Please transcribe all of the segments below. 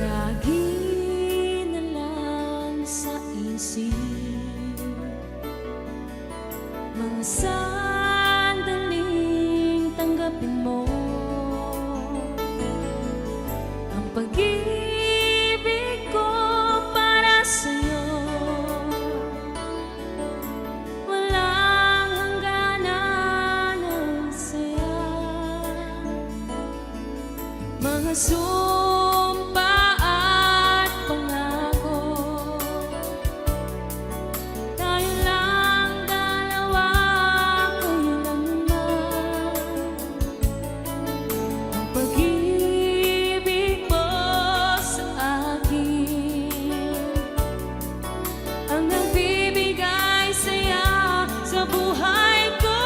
Lagi na lang sa isip mga sandaling tanggapin mo ang pag-ibig ko para sa'yo. Walang hangganan ng saya, mga sumpa at pangako. Tayo lang dalawa kailanman. Ang pag-ibig mo sa akin ang nagbibigay saya sa buhay ko.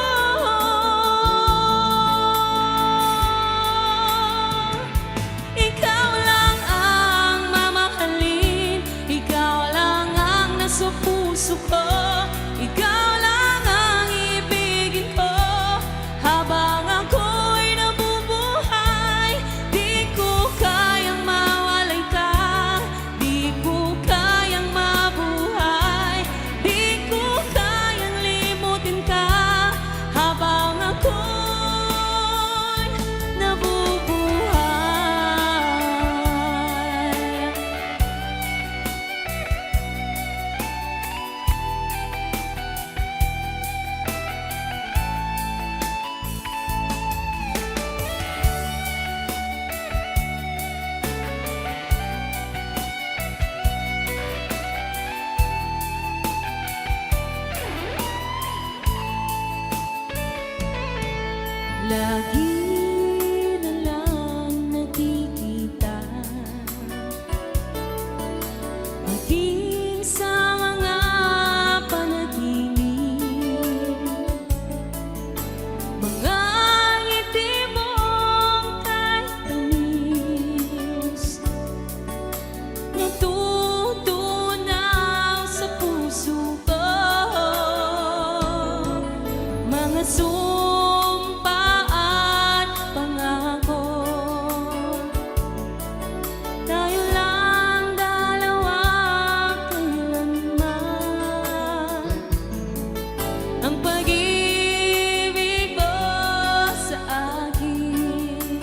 Ikaw lang ang mamahalin, ikaw lang ang nasa puso ko, ikaw lang ang ibigin ko habang ako'y nabubuhay. Di ko kayang mawalay ka, di ko kayang mabuhay, di ko kayang limutin ka habang ako'y nabubuhay. Lagi na lang nakikita, maging sa mga panaginip, mga ngiti mong kahit tamis, natutunaw sa puso ko, mga sumpa at pangako. Tayo lang dalawa kailanman. Ang pag-ibig mo sa akin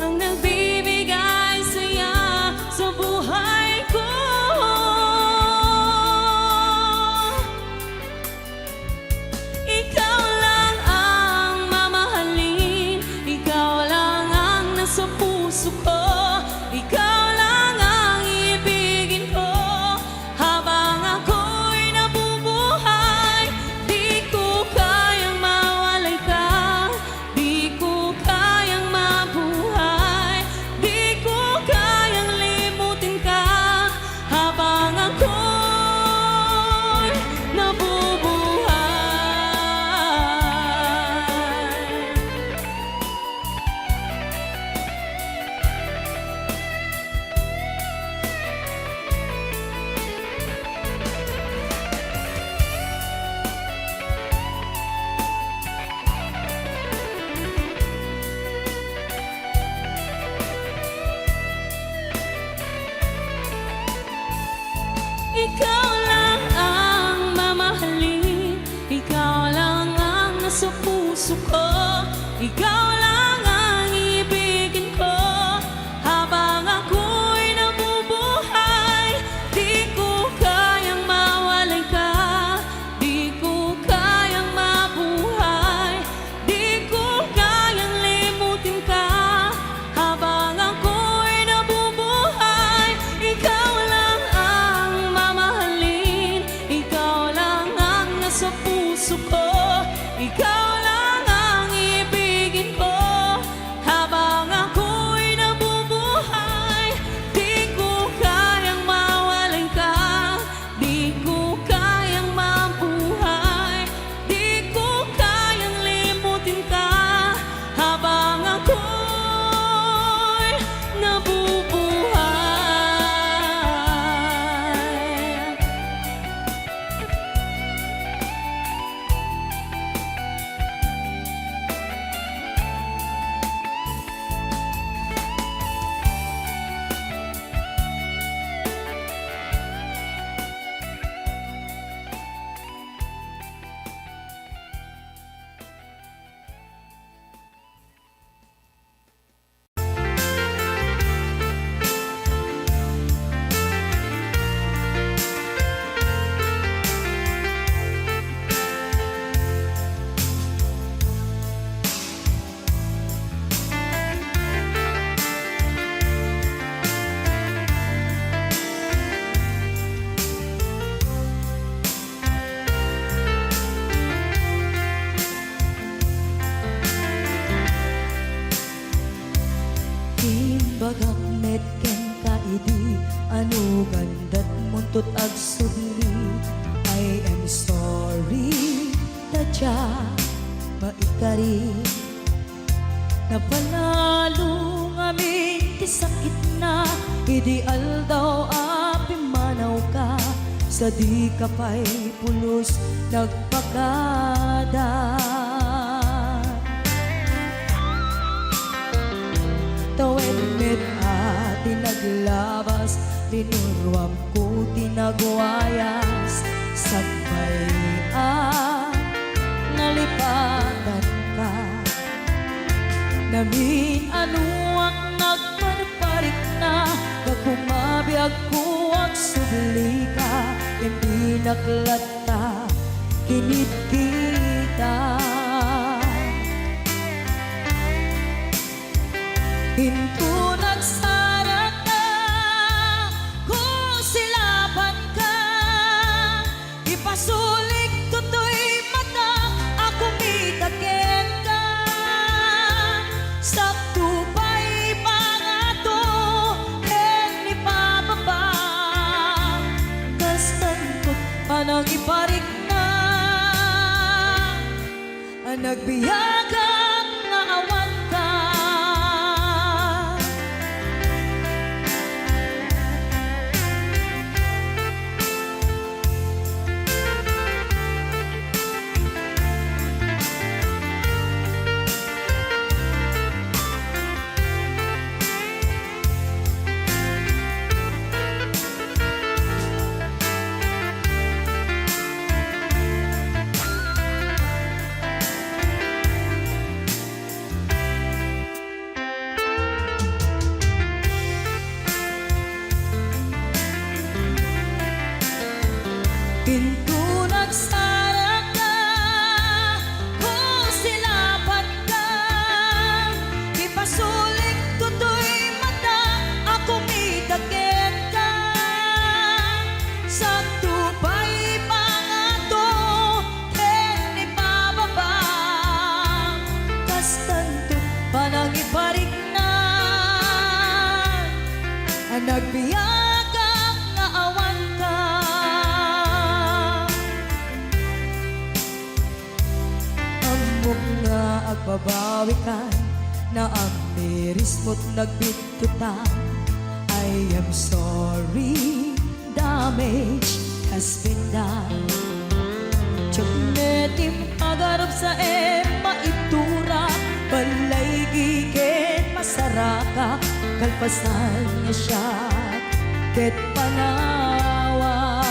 ang nagbibigay saya sa buhay ko. Ikaw lang ang mamahalin, ikaw lang ang nasa puso ko, ikaw lang ang ibigin ko habang ako'y nabubuhay. Di ko kayang mawalay ka, di ko kayang mabuhay, di ko kayang limutin ka habang ako'y nabubuhay. Ikaw lang ang mamahalin, ikaw lang ang nasa puso ko, ikaw lang ang ibigin ko habang ako'y nabubuhay. Di ko kayang mawalay ka, di ko kayang mabuhay, di ko kayang limutin ka habang ako'y nabubuhay. Ikaw lang ang mamahalin, ikaw lang ang nasa puso ko, ikaw lang ang ibigin ko Bagak metken ka idi Ano gandat muntot ag subli I am sorry Tadya maikari Napanalo ngamin ti sakit na Ideal daw api manaw ka Sa di ka pa'y pulos nagpakada Tawen met ati naglabas Linurwam ko tinagwayas Sagbay nalipatan ka Namin ano ang nagparparik na Pagkumabiyag ko ang subli ka Hindi naklata kinit kita Hinto nagsarap na kung silaban ka Ipasulik to'y mata ako mitakin ka Sakto pa'y pangato en ipababa Kastantot panang iparik na Ang nagbiyagang naawan ka Pinto nagsarap na kung silaban ka Ipasulik to'y mata ako mitakin ka Sakto pa'y pangato en ipababa Kastanto panang iparik na Ang nagbiyagang naawan ka nga agbabawi ka na ang miris mo't nagbitutan I am sorry, damage has been done Tiyagnetim agarap sa maitura Balay gigit masaraka Kalpasan niya siya ket panawan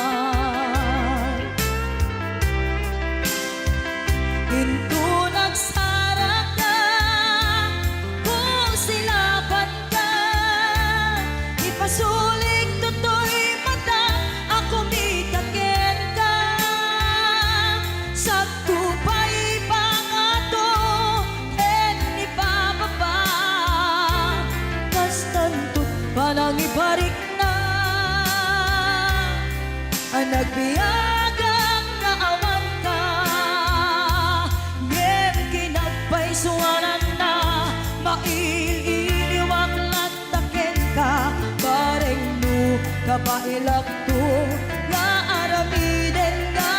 Hinto nagsarap na kung silaban ka Ipasulik to'y mata ako mitakin ka Sakto pa'y pangato en ipababa Kastantot panang iparik na Ang nagbiyagang naawan ka Suwanan na maililiwag latakin ka Bareng no kapailak to nga aramiden ka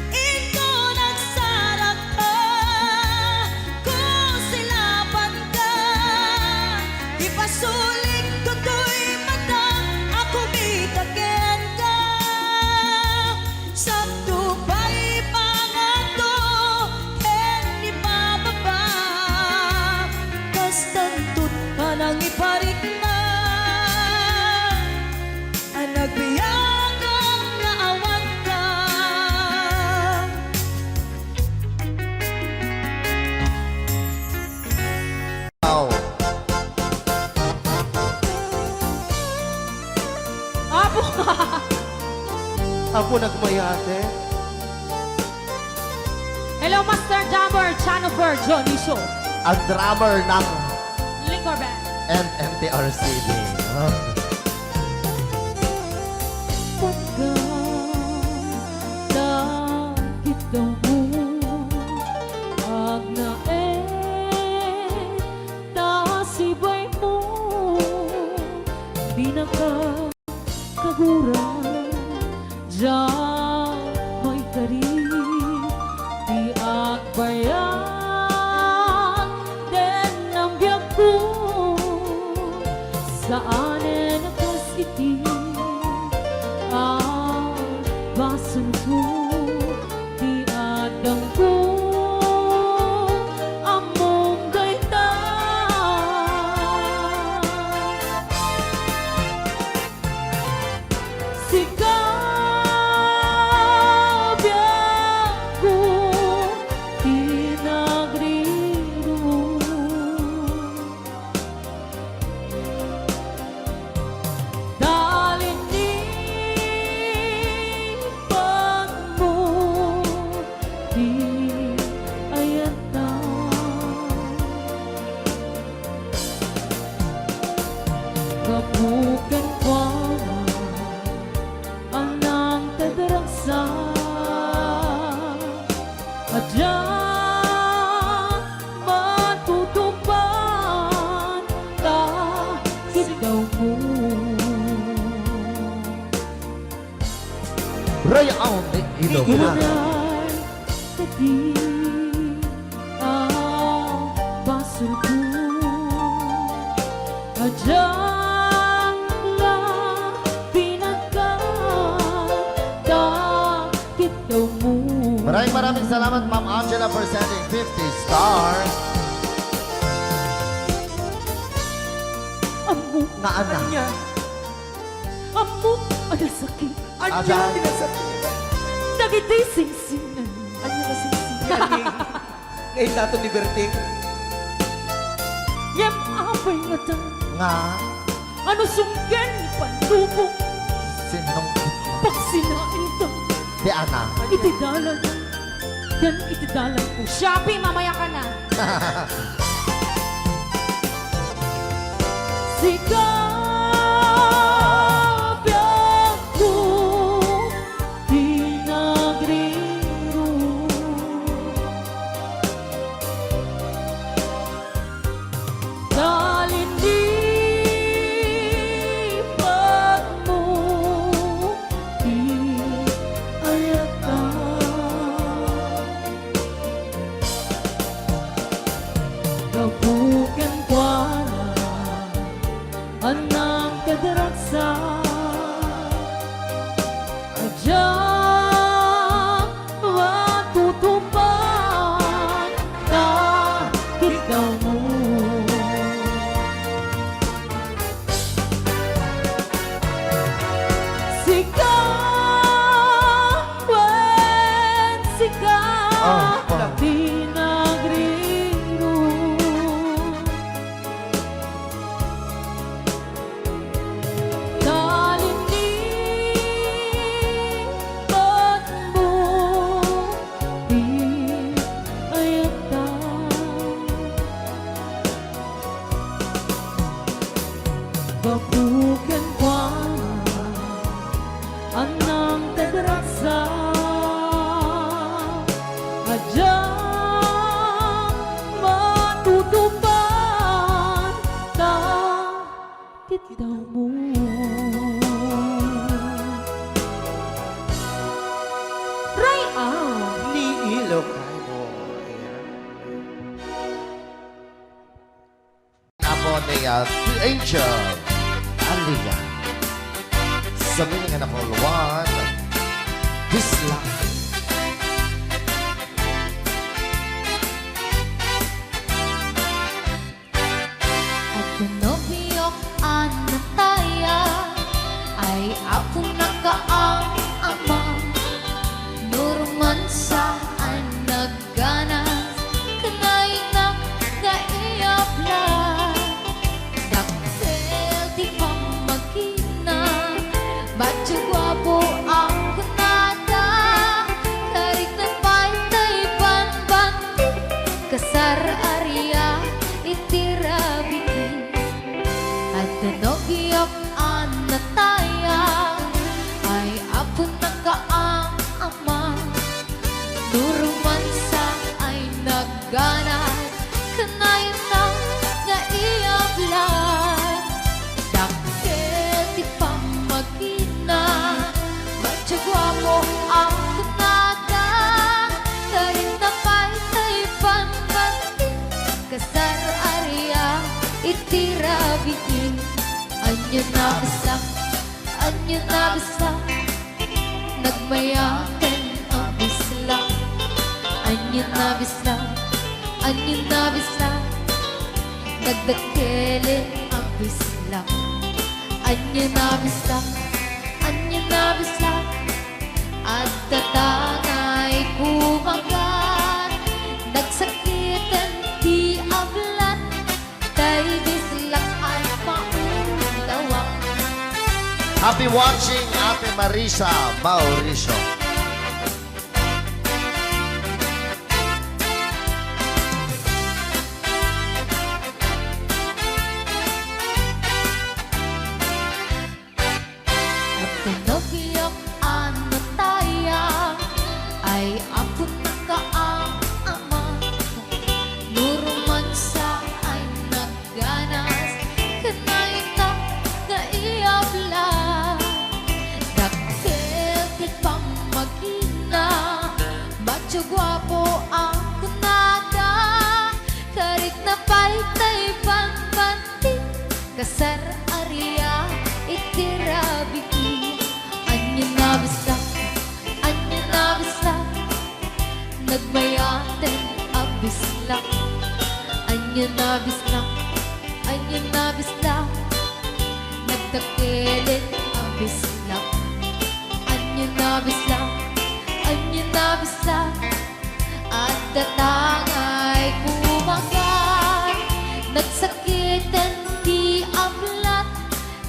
Ito nagsarap ka kung silaban ka Ipasulik to'y mata ako mitakin ka Sakto pa'y pangato en ipababa Kastantot panang iparik na Ang nagbiyagang naawan ka Apo! Ako nagmayate. Hello, Master Jammer, Chanofer, Johnny Show, Ang drummer ng Liquor Band. MMTRCD. Pagkakita mo Ag na Ray ang ilog na. Igual tadi ang basurku Ajang lang pinagkakit daw mo. Maraming salamat, Ma'am Angela, for sending 50 stars. Amo Na anak. Amo ada sakit Anya, Dagiti singsingan Anya na singsingan ni ngayon nato ni Berting. Yam apay nga ta nga, Ano sunggan panlubong sinong Pagsinain ta di anak. Itidalan Yan itidalan ko Shopee, mamaya ka na. Sikap ko pinagriro Talinipan mo di ayata Kabukan kwa Anang kadaraksa Adyang matutupan Nakita mo Sika Pinagriro Talinipan mo di ayata Babukan kwa anang kadarasa Adyang matutupan Takita mo Ray Ni Ilocano. Apo ni si Angel Alia. Sabi nga na for one, this life. Nobyo anataya ay ako nakaang ama Nurman saan nagganas kanay na kaiyapla Daktel di pamagina Bacho guwapo ang kunada Karit na pantay panbanti Kasar Arya itirabiti At nanogyok ang nataya Ay apo na kaang ama Nurumansa ay nagganat Kanayon ng naiyablan Daktil di pamagina Matsagwa mo ang kunada Karin na pa'y panbanti Kasar Arya itirabiin Anyo na bisa Nagmayakan ang bisla Anyo na bisa Nagdakele ang bisla Anyo na bisa At tatangay kumagat Nagsakitan di ablan Kay bislak ay maunawak Happy watching, Ate Marisa Mauricio. At tinobiyok ang nataya Ay ako na kaang ama Nurumansa ay nagganas Kanay na naiyabla Daktil di pang kasar Arya itirabiki Anya nabisla Nagmayaten abisla Anya nabisla Nagtakilit abisla Anya nabisla At datangay kumagat Nagsakitan di ablat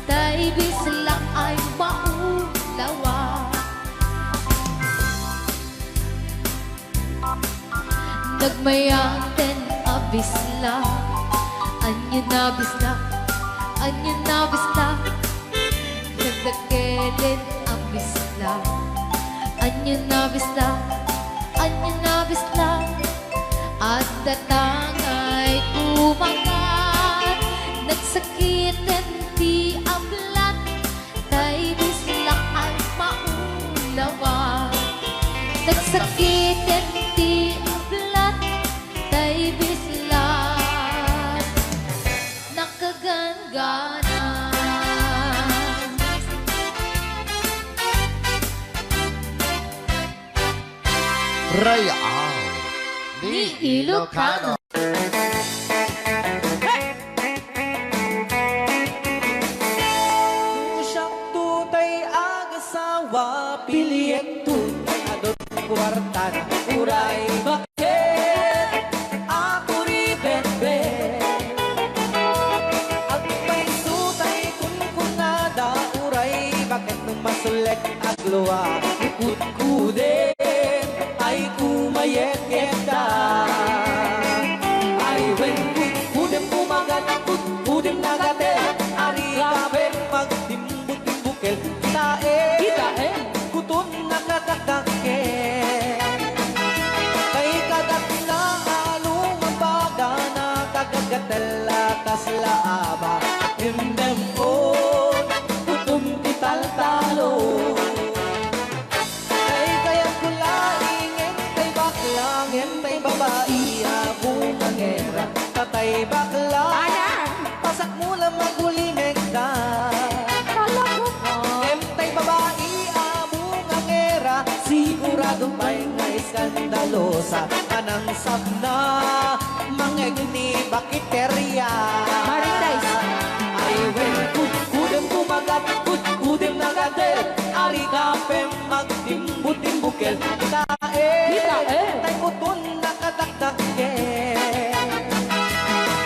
Tay bisla ay maulawa Nagmayaten abisla Anya nabisla Nagdakilit abisla Anya nabisla At datangay kumagat Nagsakitan di ablat Tay bisla ay maulawa Nagsakitan di ablat Tay bisla nakagangana Real Ni Ilocano. Siyang tutay agasawa Piliyek tutay adot kwarta na uray Bakit ako ribetbe At may tutay kunkunada uray Bakit nung masulek agluwa Ikut-kude ay kumayek-yekta Ay when kudem kumagat kudem nagate Ari kape magtimbut-timbukel Kita kutun nakakakake Kay kagat na along mabaga Nakagagatela kaslaaba Hindem on kutum tital-talo Ngentay babae akong ngera Tatay bakla Pasak mo lang magulimeg ka Ngentay babae among ngera Sigurado may nga iskandalosa Anang sabna Mangeg ni bakiterya Ay when kudem kumagat kudem nagadet Ari kapem magtimbut-timbukel Tay utun nakadakdake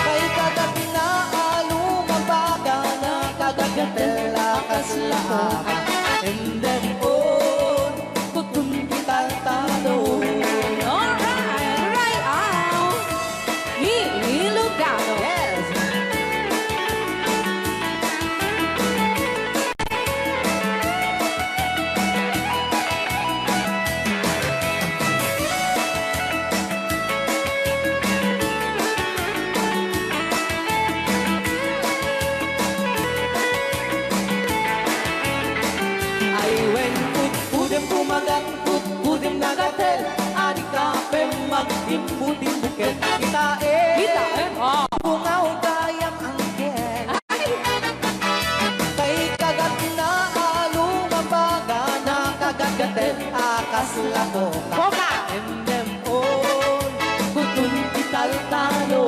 Kay kagat na alumabaga Nakagagatela kaslaaba And then on Kutun kitang talo Alright out. Ni Ilocano. Yes! Ay when kudem kumagat kudem nagatel Ani kape magtimbu-timbukel Kita bungaw kayang angkel Kay kagat na alumabaga Nakagagatel akaslako Boka. Endem on kutun tital-talo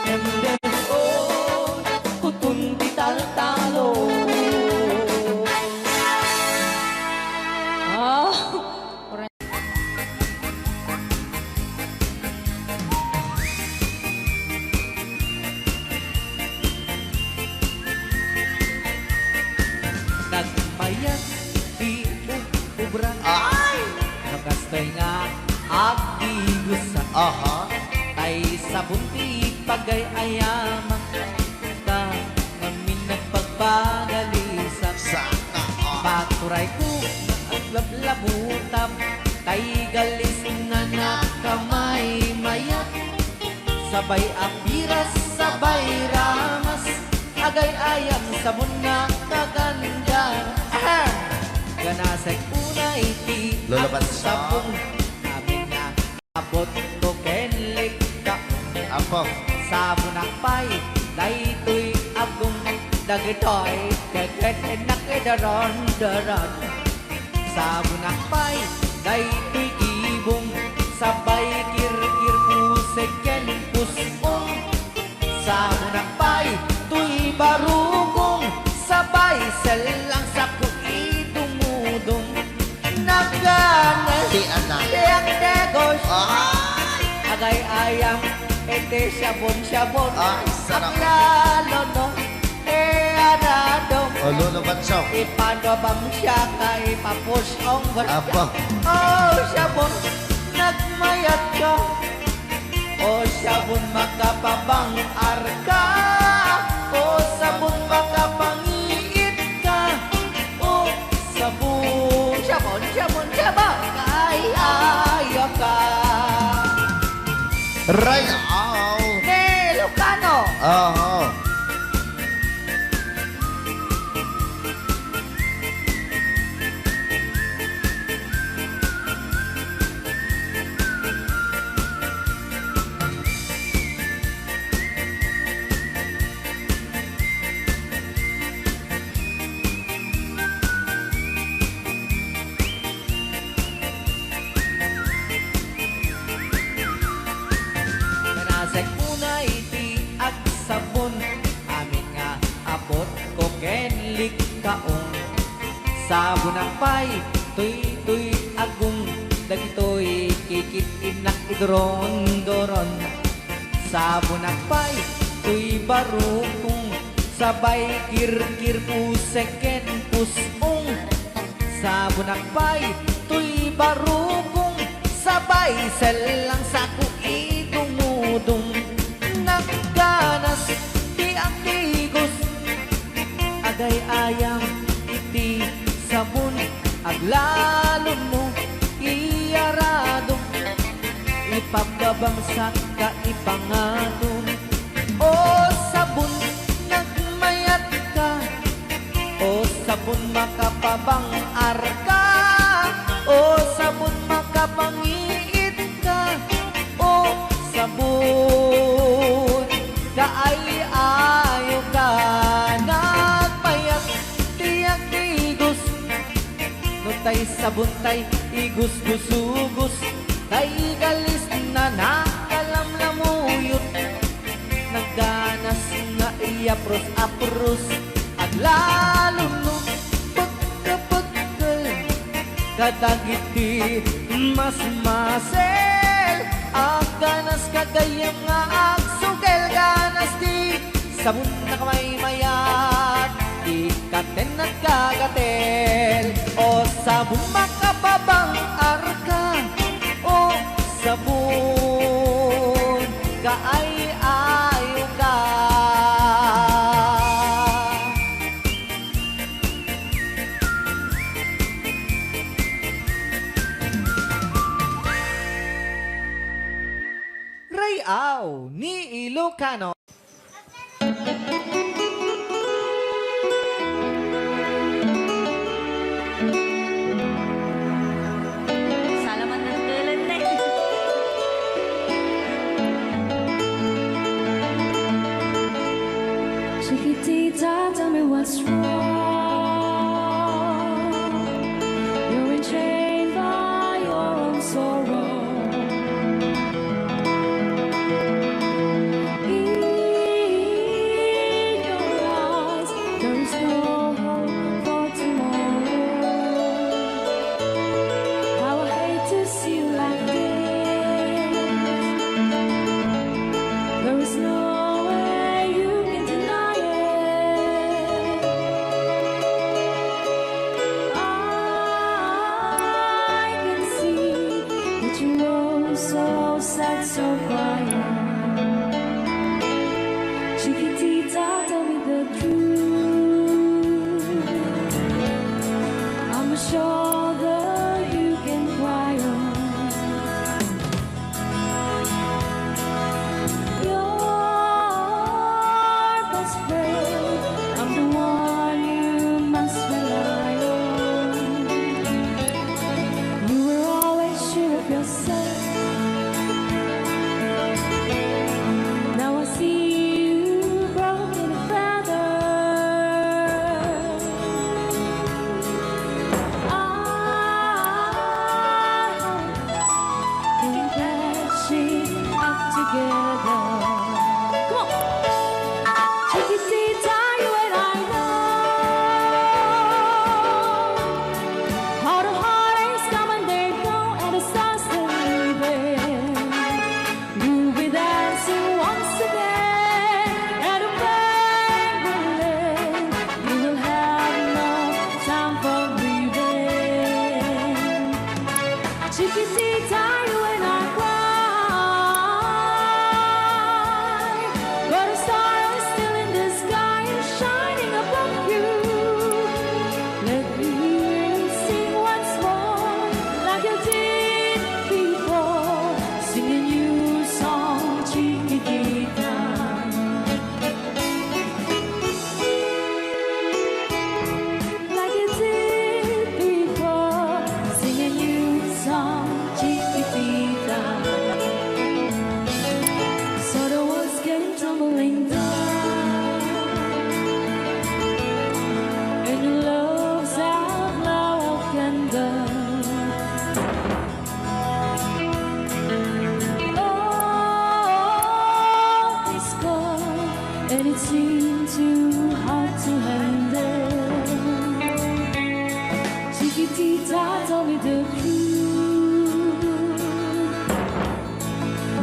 Endem on kutun tital-talo Oh. Nagmayat di ubra Ay! Nakastay nga abdi gusa Aha. Tay sa bunti pagay ayaman Ka ngamin nagpagpagalisan Sana all. Paturay ko at lablabutab Tay galis nga nakamay mayat Sabay apiras, sabay ramas Agay ayam sabon na kaganda Ganasay unay ti Lulabas ang siya. sabon Namin na abot ko kenlik ka Apo. Sabon akpay daytoy agong dagitoy dagat nakadaron sa bunakpay daytoy gibong sabay kirkir puseken pusong sa bunakpay tuy barugong sabay selang sa kuidumudong naganas Di anak. Tiyak degos Ay! agay ayang ete syabon Ay, sarap. lalo no anado O, Lolo Bansong. ipadabang siya kay papusyong Aba. oh syabon nagmayat ka oh syabon makapabang arka oh sabon makapangiit ka oh syabon kay ayo ka Ray, aw. Ilocano Oo. Kanasek muna iti ag sabon amin nga abot ko kenlik kaong sabon ang pay tuy agong dagitoy kikit inak idron sabon ang pay tuy barukong sabay kirkir puseken pusong sabon ang pay tuy barukong sabay selang saku idumudong nagganas di ang tigos agay ayam iti sabon aglalo mo iyarado ipagkabangsak ka ipangatong o sabon nagmayat ka o sabon makapabang arka o sabon makapangiit ka o sabon kaay ayo ka nagpayat tiyak tigos no tay sabon tay igus gusugos tay galis na nakalamlamuyot nagganas nga apros at lalo no pagkapagkal kadagiti mas masel ang ganas kagayam nga agsugel ganas di sabon na kamay mayat di katen at kagatel o sabon makapabang arka o sabon kaay ayo ka. Rayaw ni Ilocano. Salamat ng tulan na Chiquitita, tell me what's wrong. You're enchained by your own sorrow. In your eyes, there is no hope for tomorrow. How I hate to see you like this. There is no way you can deny it. I can see that you're so sad, so quiet. Chiquitita, tell me the truth. I'm a shoulder you can cry on. Your best friend, I'm the one you must rely on. You were always sure of yourself. Now I see you broke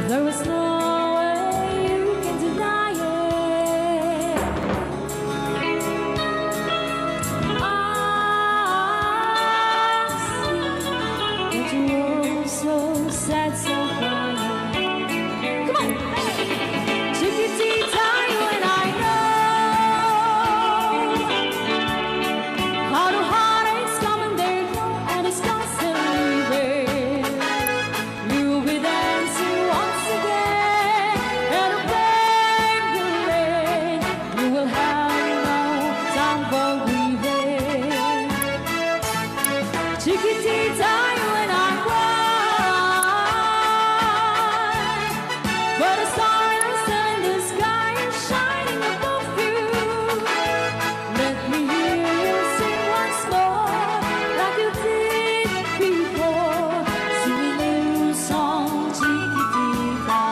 There is no way you can deny it. I see that you're so sad, so crying. Come on, Chiquitita, you and I know how the heartaches come and they go, and it's constantly there. You'll be dancing once again, and the pain will end. You will have no time for grieving. Chiquitita, you and I cry, but a star in the sky is shining above you. Let me hear you sing once more, like you did before. Sing a new song, Chiquitita.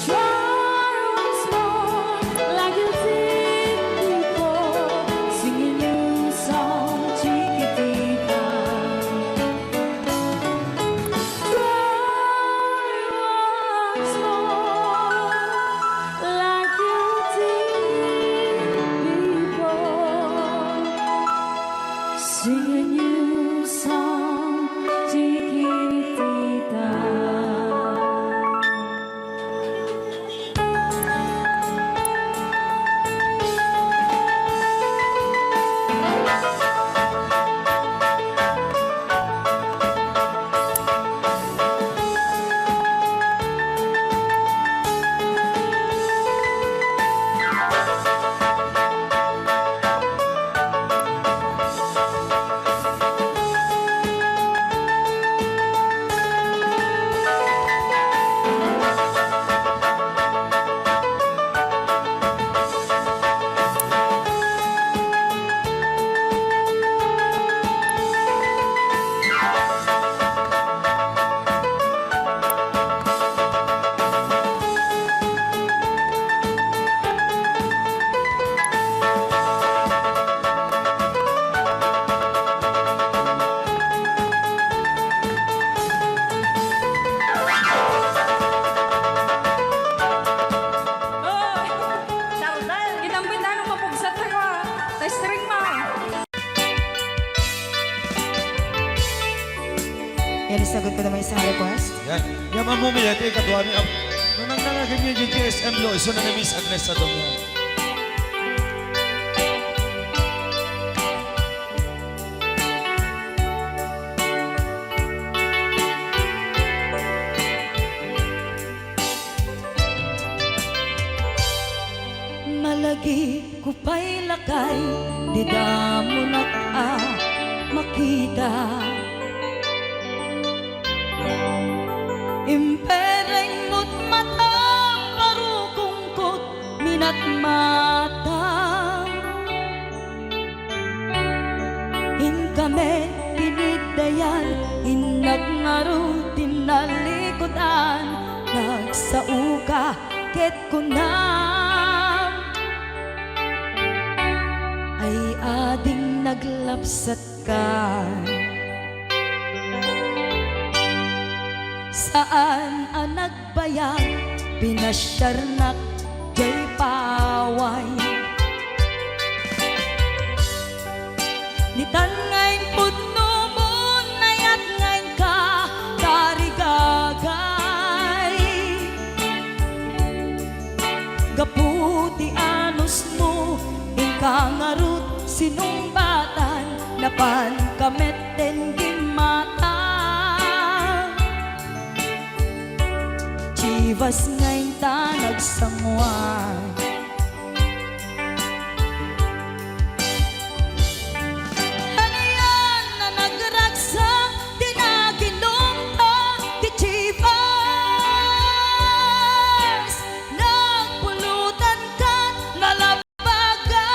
Try once more, like you did before. Sing a new song, Chiquitita. Try once more, like you did before. Sing a new song, Chiquitita. Kitang pindahan ng mapugsat na ko. String mo. Yan, isagot ko naman isang request. Yan. Yan mamumili. Ito yung katuwa niya. Nung nangnangagin niyo yung GSM lo, iso na Miss Agnes sa dong yan. Malagi ko pa'y lakay, di damo na ka makita. Impereng mo't matang parukungkot minat mata. Inkame pinigdayan, inagnaro tinalikotan, nagsauka ket kunam. Ay ading naglapsat ka. Saan ang nagbayag, pinasyarnak jay paway. Nitan ngayon pudno mo, nayat ngayon ka, karigagay. Gaputi anos mo, inkangarut sinumbatan, napan kamet den mata. Chivas ngayon ta nagsangwan. Ano yan na nagragsak, di na ginumpa, di Chivas. Nagpulutan ka, nalabaga,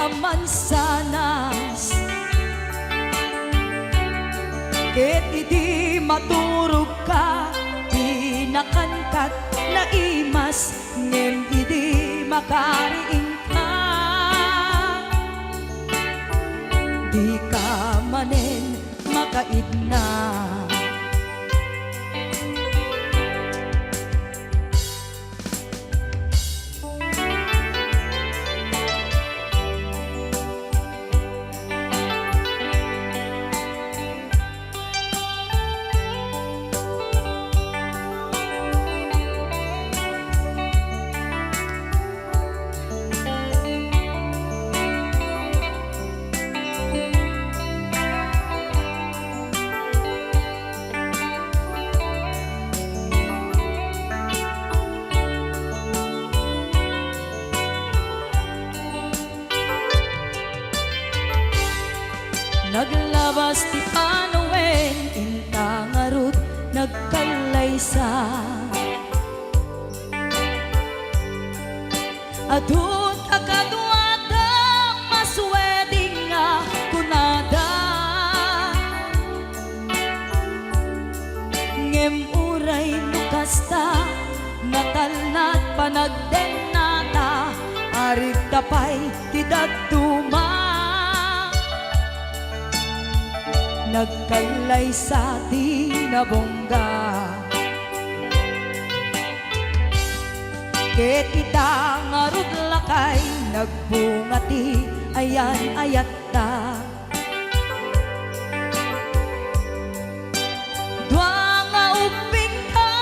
aman sanas. Ket idi maturog ka, nakankat na imas, ngem idi makariing ka. Di ka manen makaidna. nagkalaysa. Adun akadwada masweding nga kunada, ngem uray nukasta natalnat panagdenata, arit tapay tidagduma, nagkalaysa di nabongga. Ket ita nga rudlakay nagbungati ayan ayat ta. Dua nga uping ka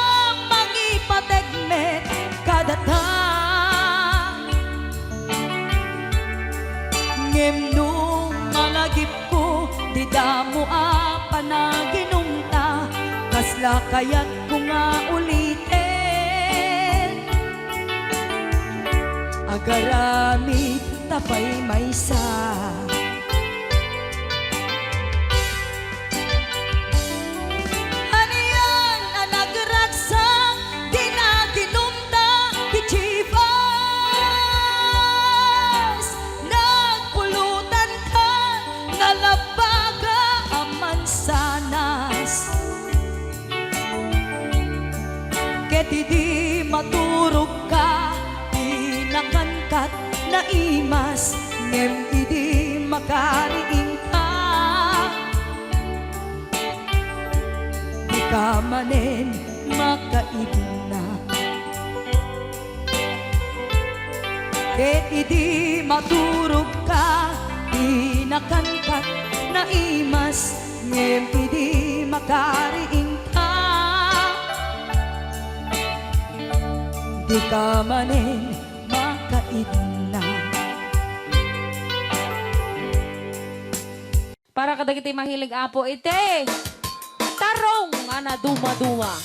mangipategmet kadata, ngem nung malagip ko di damo a panaginumta, kasla kayat ko nga ulitin agaramit tapay maysa. Haniyan ang nagragsak di na ginumta di Chivas, nagpulutan ka nga labaga ang mansanas, ket di maturog ka nakangkat na imas, ngem idi makariing ka, di ka manen makaibna, ket idi maturog ka, di nakangkat na imas, ngem idi makariing ka, di ka manen makaidna. Para kadagiti mahilig apo ite. Tarong ana duma-duma.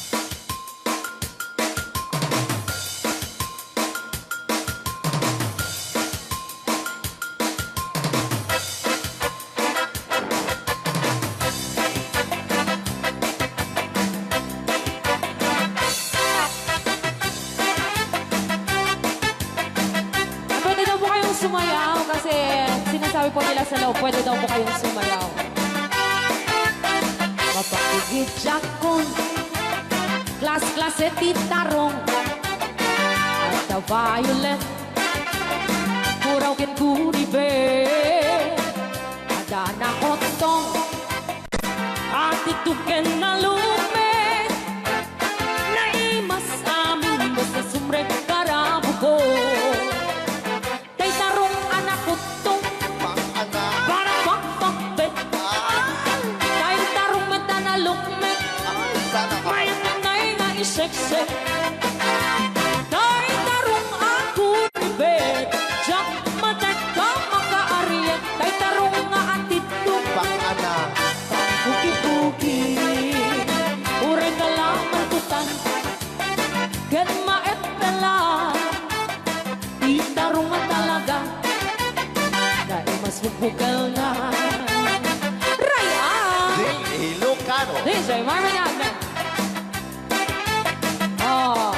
Pwede daw po kayong sumayaw kasi sinasabi po nila sa loob, pwede daw po kayong sumayaw. Mapakigit jakon, klas-klase titarong, at the violet, kuraw ken kuribe, ada na kotong, at ituken na lume, naimas amin mo sa sumrek karabugo. Tay tarong anak kotong, para pakpakbet, tay tarong meta na lukmet, may nanay na iseksek. Tay tarong ako ribet, jak matat ka makaariet, tay tarong nga atito, puki-puki, ure ka lang mantutan, gan maet pala, di tarong nga talaga, dahil mas bukbukal na. Raya! Ilocano. DJ Marvin Agna. Oh,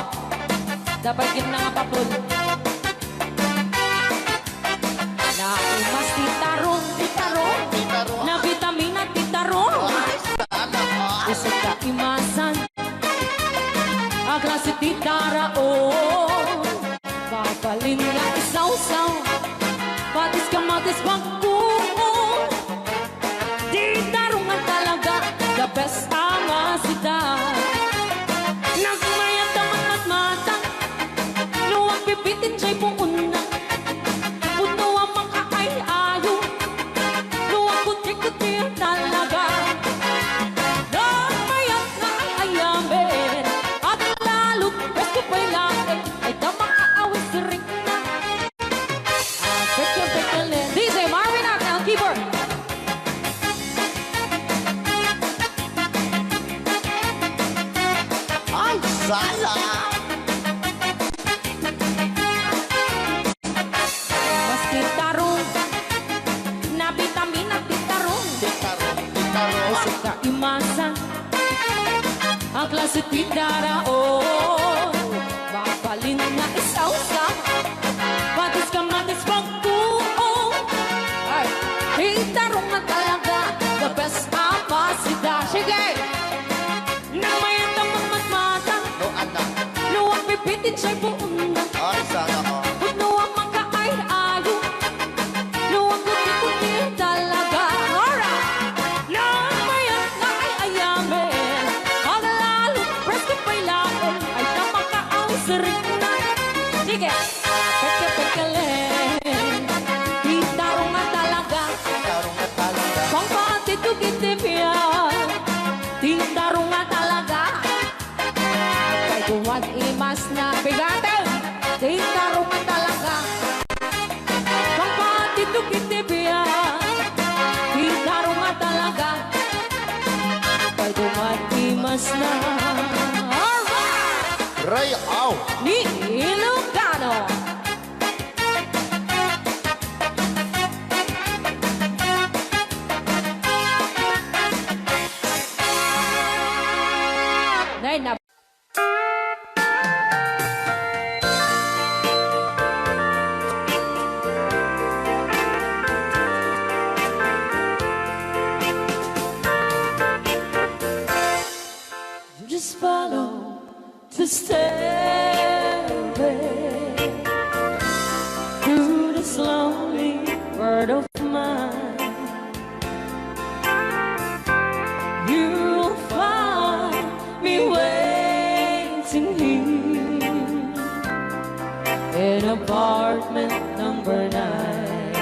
dapat gina nga papul. Naimas titarong, titarong, Titarong. na vitamina titarong. Isip ka imasan, ang klase titaraon. Papalin nga isaw-saw, patis kamatis bagkuon. Titarong nga talaga, the best ang asita. Nagmayat ang matmata, luwag pipitin siya'y puuna. Puno ang mga ay-ayo, luwag kuti-kuti talaga. Nagmayat na ayamin, at lalo't gusto pa'y langit, ay damang aawis rin na. Pekyo-pekyo-len. DJ Marvin Agna, ang keyboard. Ay, sala. Mas titarong, na vitamina titarong. Titarong. Isip ka imasan, ang klase tindaraon. Mapaling na isaw-sa, matis ka matis pagbuo. Ay, hintarong na talaga, the best ambassador. Sige! Nang mayat ang magmatmatang, No, anak. luwag pipitin siya'y buong na. Ay, sana ko. Luwag magkaayo-ayo, luwag kuti-kuti talaga. Alright! Nang mayat na ay ayamin, magalalo, presto pa'y laon, ay tamakaang sirina. Sige! Peke-pekele, hintarong na talaga, Tarong na talaga. pang patitugitipyan, hintarong na talaga. Kay tuwad imas na bigatin, hintarong na talaga. Pang patitugitipyan, hintarong na talaga. Kay tuwad imas na. Alright! Ray, ow! Ni Ilocano. Nay na. Just follow the stairway through this lonely world of mine. You'll find me waiting here in apartment number 9.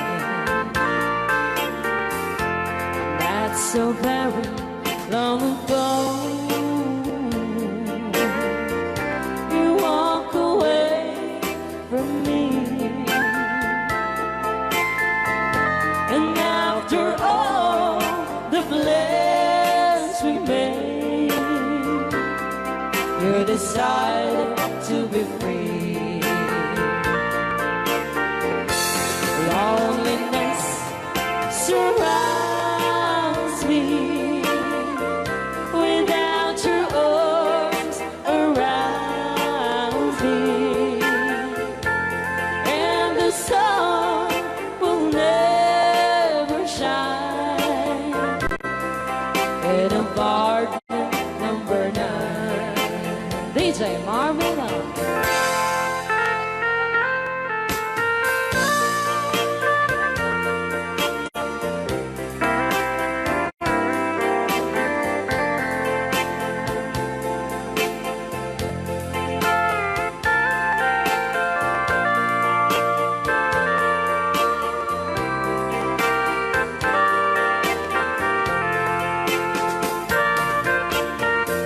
That's so very long ago. You walk away from me, and after all the plans we made, you decided to be free. Loneliness surrounds me without your arms around me, and the sun will never shine in apartment number 9. DJ Marvela.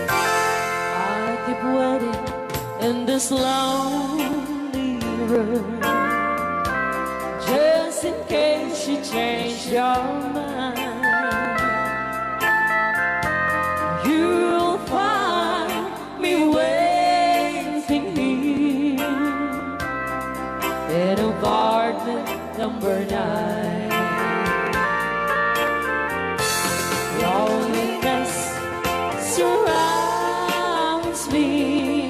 I keep waiting in this lonely room, just in case you change your mind. You'll find me waiting here in apartment number 9. Loneliness surrounds me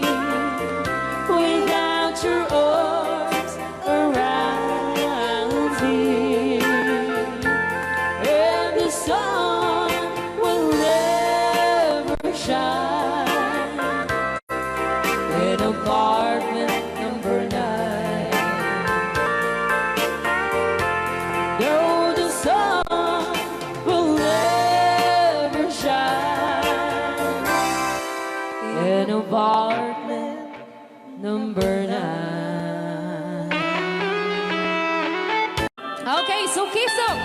without your arms around me, and the sun will never shine in apartment number 9. No, the sun will never shine in apartment number 9. Okay, so kiss up.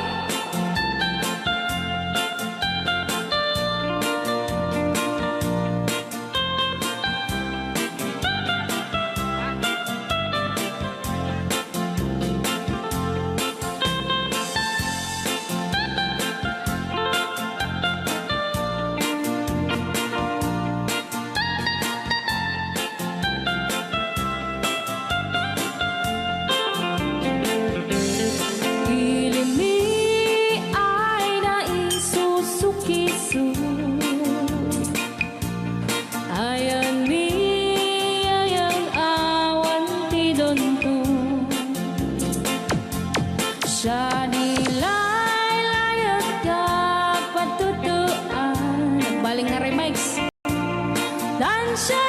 siya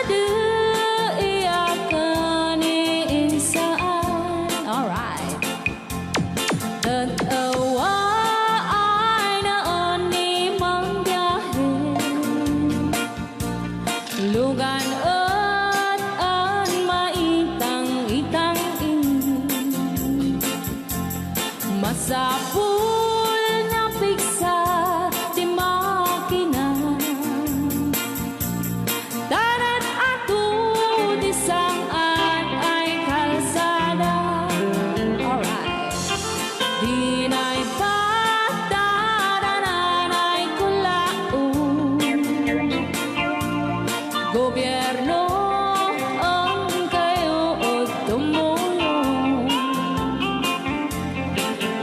iyakan iinsaan. Alright. Tatawa ay naon ni mang biyahe, lugan at an maitang-itang ini, masapul na piksa di makina, darat ato di saan ay kalsada. Alright. Di na'y patadanan ay kulaon, gobyerno ang kayo o tumulong.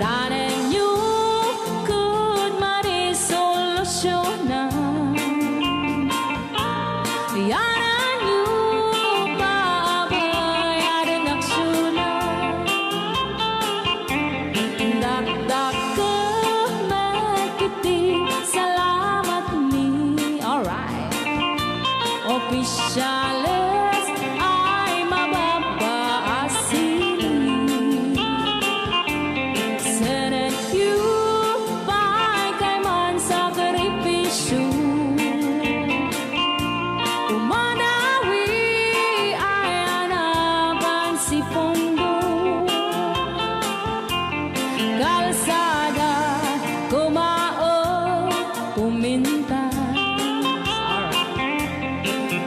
Danan nyo kud marisolusyonan, yanan nyo paabayan aksyonan. Dakdak ka magkiti, salamat mi. Alright. Opisyales ay mababaasili, Senate Q kay man sakripisyo, umanawi ay anapan si Pondo, kalsada kumao pumintas.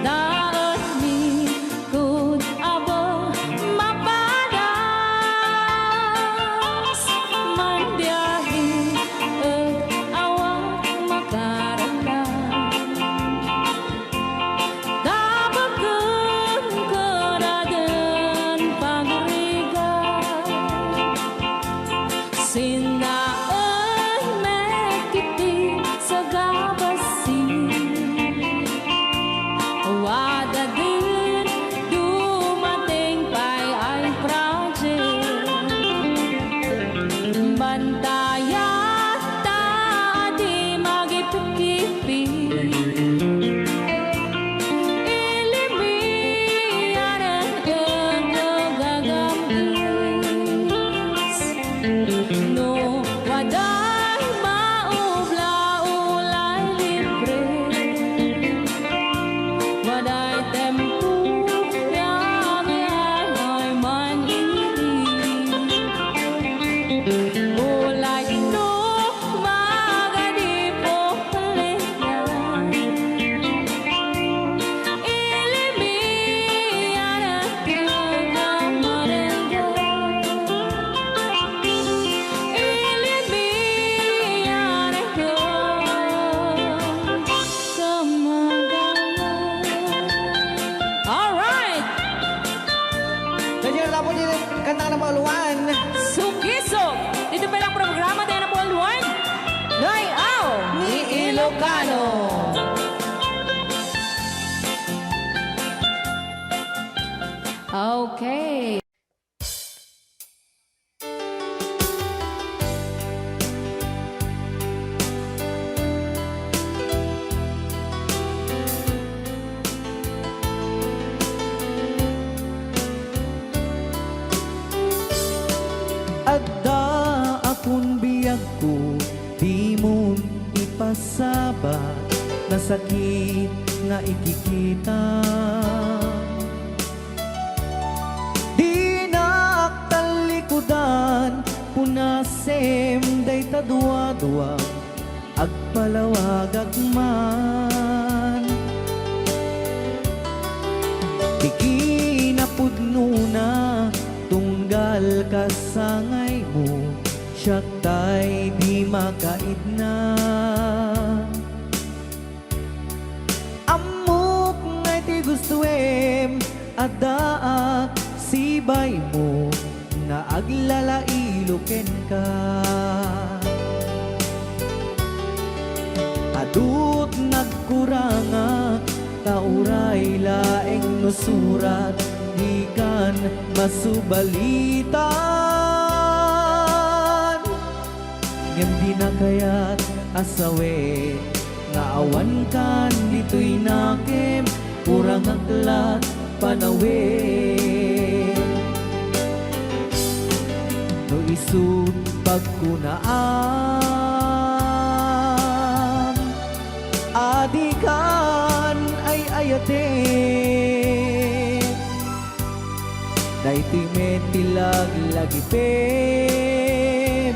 Daot ni kud abo mapadas, man biyahe ug awang makaramdam. Dabagan ka na din pagrigan, sinaon mekiti sa gabasin, wada din dumating pa'y ay project, bantayan ta di magipikipi, ilimian ang gagamis, no waday maubla-ulay libre, waday tempo yang ay manili, ulay no magadipo leyan, ilimian ang gagamarenda, ilimian ang gagamarenda. Alright! Ganyan na po din kanta ka ng pauluan. Sukiso! Dito pa lang programa tayo na Paul Juan. Nayaw ni Ilocano. Okay. Adda akong biyag ko, di mo ipasaba, na sakit nga ikikita. Di naktalikudan, punasem day tadwa-dwa, agpalawag agman. Di kinapudno na, tunggal kasangay mo, siya tay di makaidna. Amok ngay ti gustuem, adaak sibay mo, na aglalailuken ka. Adut nagkuranga, tauray laeng nusurat, ikan masubalitan, ngem di na kayat asawe, nga awan kan dito'y nakem, kurang aklat panawin. No isud pagkunaan, adikan ay ayate. Dayti metilag lagi pen,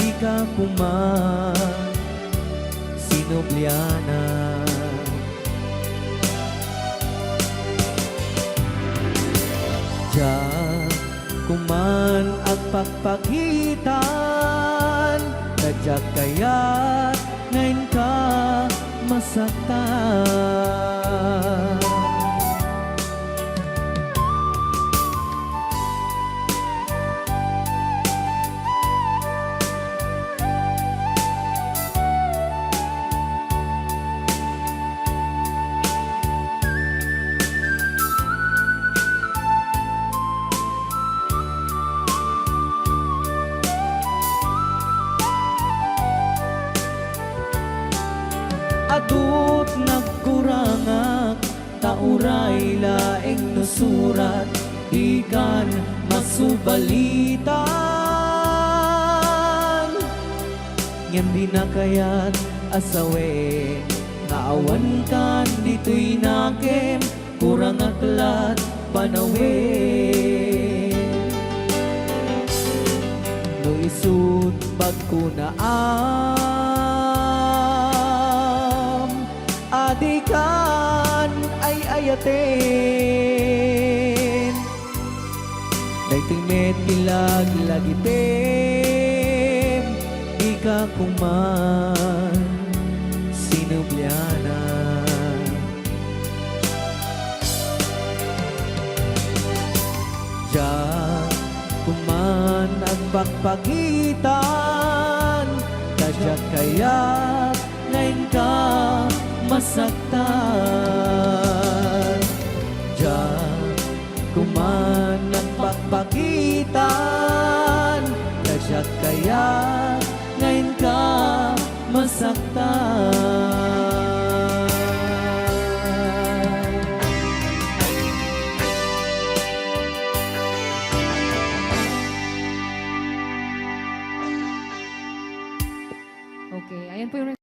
di ka kuman sinubliana. Diyan kuman ang pagpagitan, tadyak kaya't ngayon ka masaktan. Adut nagkurangak, tauray laeng nusurat, ikan masubalitan. Ngem di na kaya't asawe, naawan kan dito'y nakem, kurang aklat panawe. No isut pagkunaam, adikan ay ayaten. Daytoy metilag lagi tem, di ka kuman sinubliana. Diyan kuman ang pagpagitan, tadyak kaya't ngayon ka masaktan. Diyan kuman ang pagpagitan, tadyak kaya't ngayon ka masaktan. Okay, ayan po yung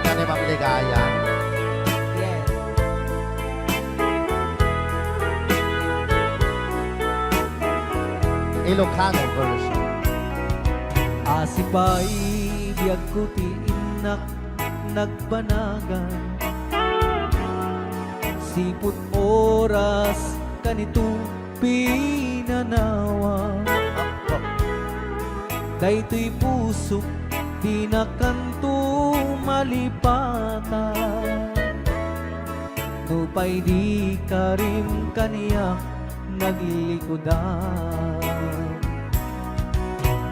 kasamunta ni Ma'am Ligaya. Yes. Ilocano version. Asipay biyag ko ti inak nagbanagan siput oras kanito pinanawa daytoy puso di na kanto malipata nupay di karim kaniya naglikodan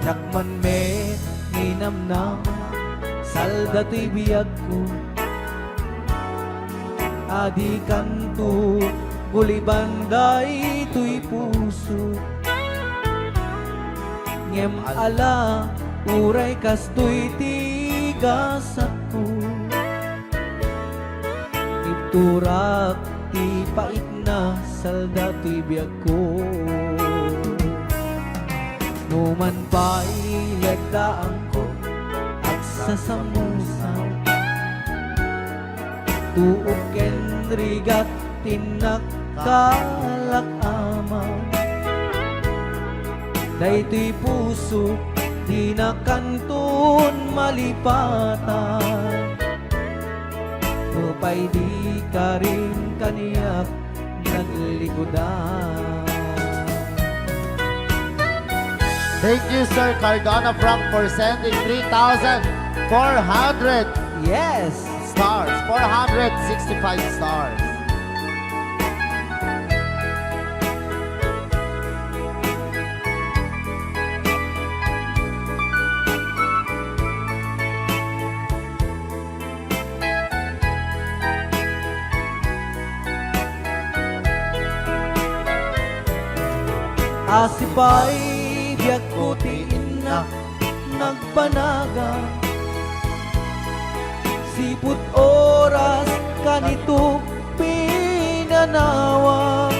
Nakman me ninamnam salda to'y biyag ko adi kanto gulibanday to'y puso ngem ala uray kasto'y tigasak ko iturak ti pait na salda to'y biyag ko Numan pa'y lagdaan ko at sa samusaw Tuok ken rigat tinakkalak ama Daytoy puso di na kanton malipatan Nupay di ka rin kaniyak naglikodan Thank you, Sir Cardona Frank, for sending 3,400 Yes! stars. 465 stars. Asipay biyag ko ti inak nagbanaga Siput oras kanito pinanawa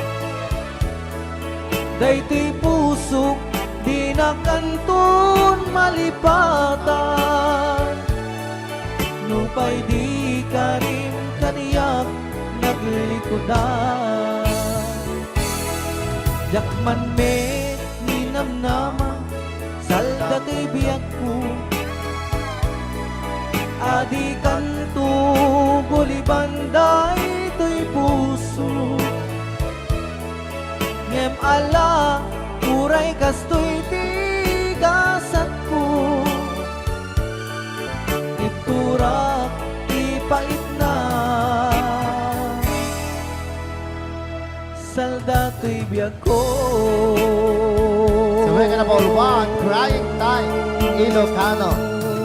Daytoy puso di na kanton malipatan Nupay di ka rin kaniyak naglikodan Jakman me ninamnama salda to'y biyag ko Adi kanto gulibanday to'y puso Ngem ala uray kasto'y tigasat ko Iturak ipait na salda to'y biyag ko So we're gonna ball one, Crying Time, Ilocano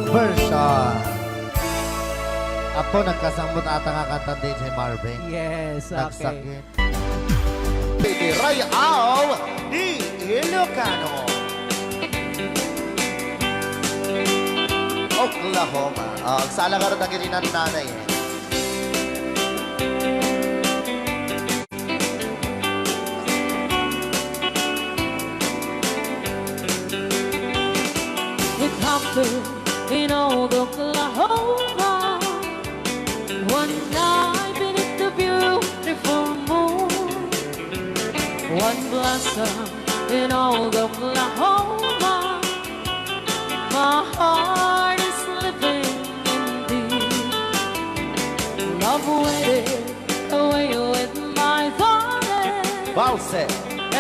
version. Apo, nagkasambot ata nga kanta DJ Marvin. Yes, okay. Nagsakit. Baby Royal ni Ilocano. Oklahoma. Sala ka rin ang gininan nanay. It happened in old Oklahoma one night beneath the beautiful moon. One blossom in old Oklahoma. My heart is living in deep. Love waited away with my darling. Balse.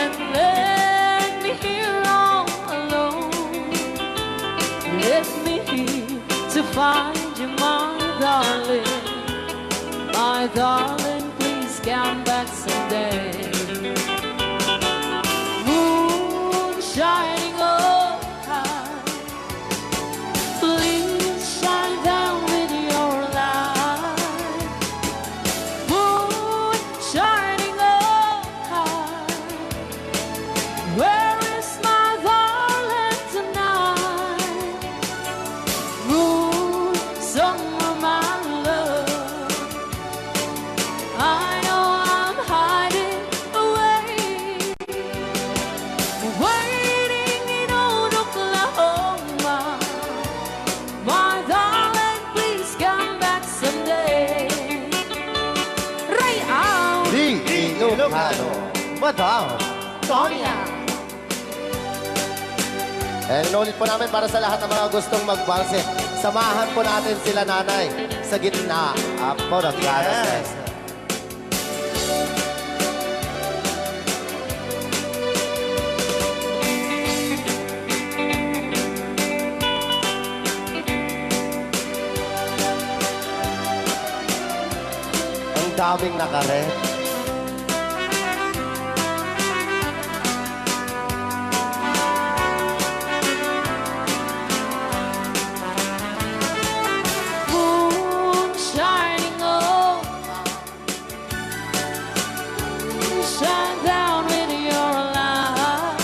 And let me here all alone. Let me here to find you, my darling. My darling, please come back someday. Moon shining up high, please shine down with your light. Moon shining up high, where is my darling tonight? Moon, summer, my love, I know I'm hiding Ilocano, Madam Sonia. And inulit po namin para sa lahat ng mga gustong magbalse. Samahan po natin sila nanay sa gitna po ng yes. Ang daming nakaret. Moon shining on, shine down with your light.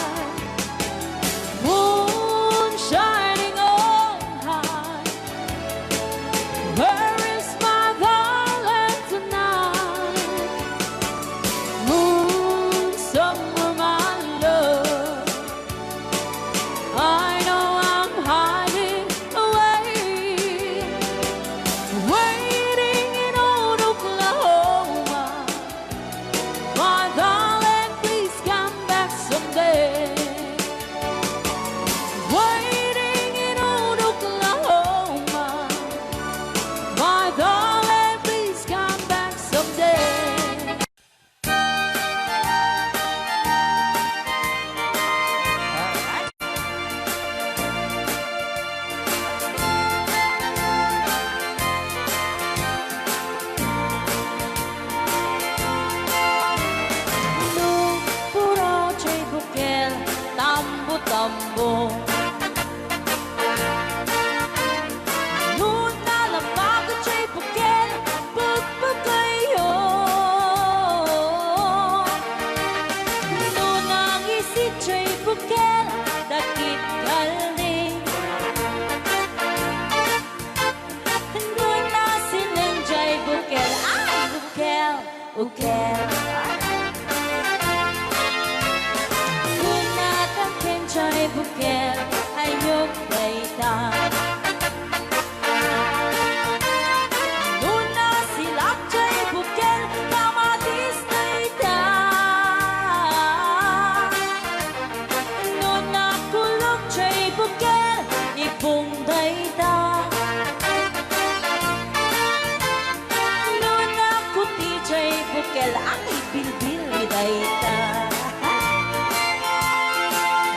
Moon shining on high. Where is my darling tonight? Moon, summer, my love. I know I'm hiding away, waiting in old Oklahoma. My darling, please come back someday. Waiting in old Oklahoma. My darling, please come back someday. Nung puro chay bukel, tambo-tambo. Nung nalapag at chay bukel, pagpagayo. Nung nangisit chay bukel, dakit kaling. Nung nasileng chay bukel, ay bukel, bukel. Kung natangkin siya'y bukel, ayok baita. Kung nasilap siya'y bukel, kamatis na ita. Kung nakulog siya'y bukel, ipong daita. Nung nakuti siya'y bukel, ang ibilbil daita.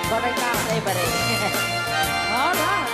Baray ka sa baray. Alright.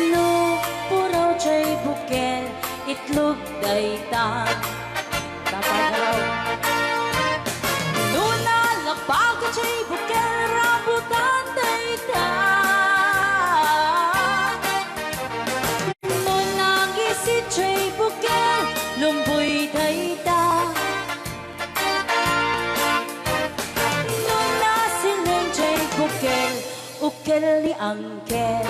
No, puro chay bukel, itlog daita. Tapagalaw. No, nalapag at chay bukel, rambutan daita. No, nangisit chay bukel, lumboy daita. No, nasileng chay bukel, ukel ni angkel.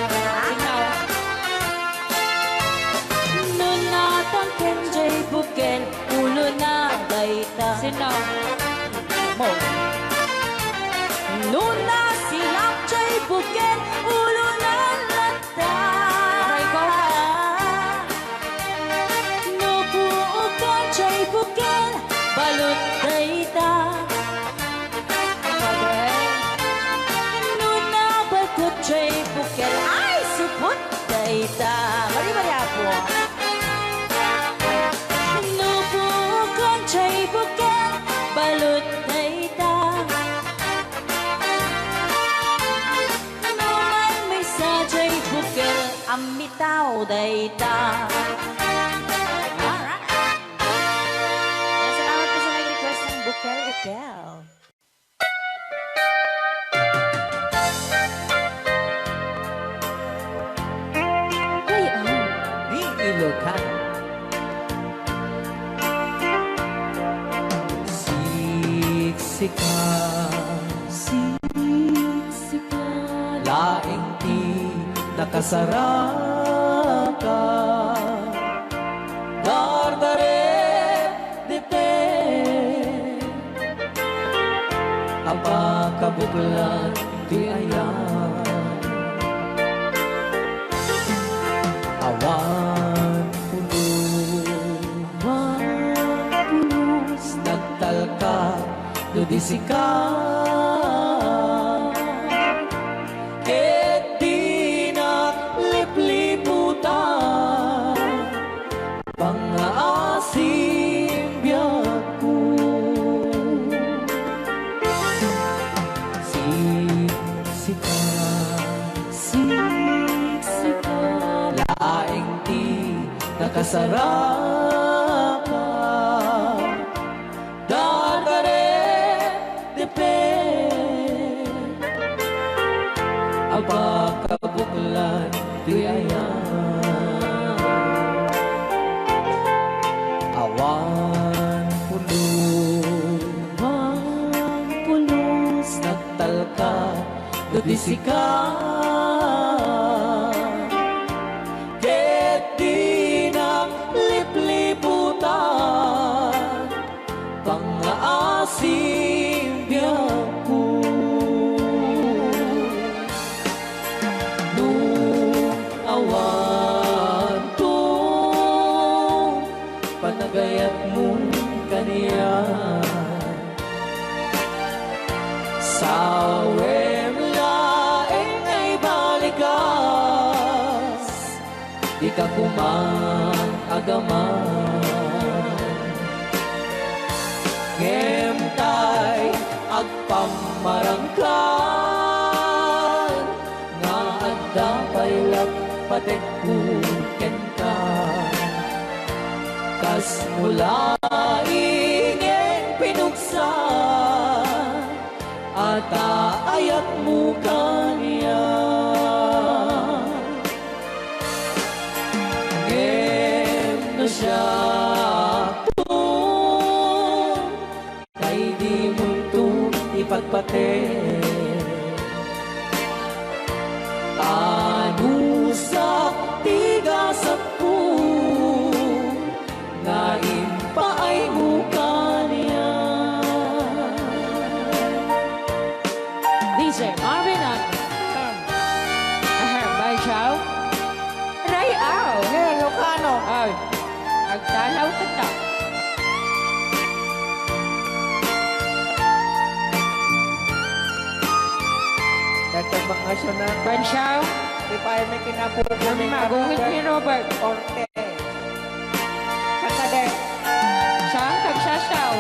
Nun natangken jay bukel, ulo na daita. Sinaw mo. Nun nasilap jay bukel, ulo na lata. Nubuukan jay bukel, balot daita. Nun nabagot jay bukel, ay supot daita. Mari-mari ako. Nubukan chay bukel, balot daita. Numay sa chay bukel, amitaw daita. Alright. Salamat po sa nag-request ng bukel-bukel. Ni Ilocano. Six siksikan laing ti nakasaraka dardaret dipe apa kabuklan di ayan awan pulos nagtalka dudisika ket di naglipliputan pangaasim biyak ko siksikan laing ti nakasaraka dardaret dipe apa kabuklan di ayan awan pulos nagtalka dudisika ket di naglipliputan pangaasim biyak ko nung awan to panagayat mo kaniya sawem laeng ay balikas di ka kumang agaman ngemtay agpamarangkan nga adda paylag patekbuken ka kas mula ingeng pinuksa ata ayat mo kaniya ngem na siya kay di mo ito ipagpate anusak tigasat ko nga impaay mo kaniya DJ Marvin at Bay Chow. Ray Ao. Ilocano. Ay, agtalaw ka ta. Dagdag mga na. Ban Chow. Di pa ay may kinapupunin Kami magungit ni Robert. Orte. Kakade. Saan kagsasaw?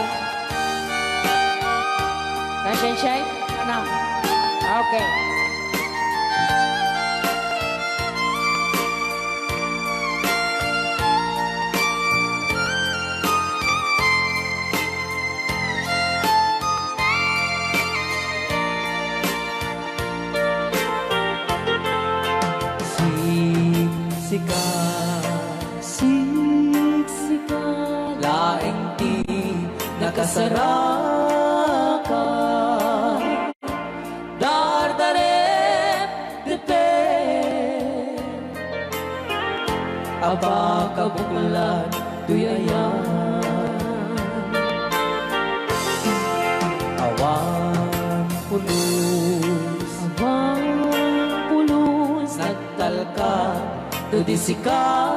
Nasaan siya? Ano? Okay. siksikan laing ti nakasaraka dardaret dipe aba kabuklan tuyayan awan pulos nagtalka dudisika